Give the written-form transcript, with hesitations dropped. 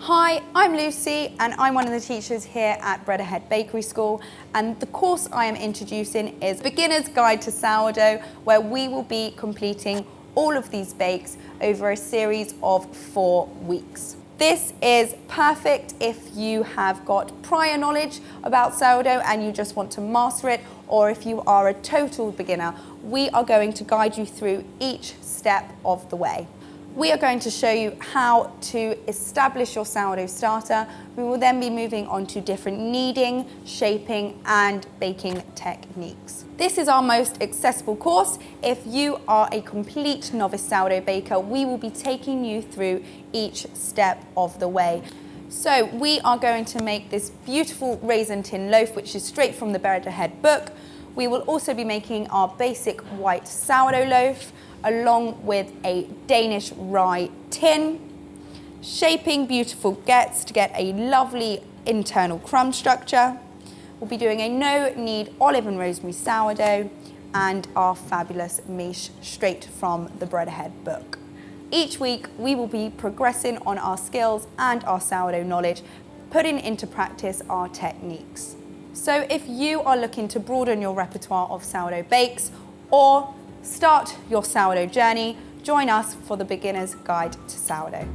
Hi, I'm Lucy and I'm one of the teachers here at Bread Ahead Bakery School, and the course I am introducing is Beginner's Guide to Sourdough, where we will be completing all of these bakes over a series of 4 weeks. This is perfect if you have got prior knowledge about sourdough and you just want to master it, or if you are a total beginner. We are going to guide you through each step of the way. We are going to show you how to establish your sourdough starter. We will then be moving on to different kneading, shaping and baking techniques. This is our most accessible course. If you are a complete novice sourdough baker, we will be taking you through each step of the way. So we are going to make this beautiful raisin tin loaf, which is straight from the Bread Ahead book. We will also be making our basic white sourdough loaf, along with a Danish rye tin, shaping beautiful gets to get a lovely internal crumb structure. We'll be doing a no-knead olive and rosemary sourdough and our fabulous miche straight from the Bread Ahead book. Each week we will be progressing on our skills and our sourdough knowledge, putting into practice our techniques. So if you are looking to broaden your repertoire of sourdough bakes or start your sourdough journey, join us for the Beginner's Guide to Sourdough.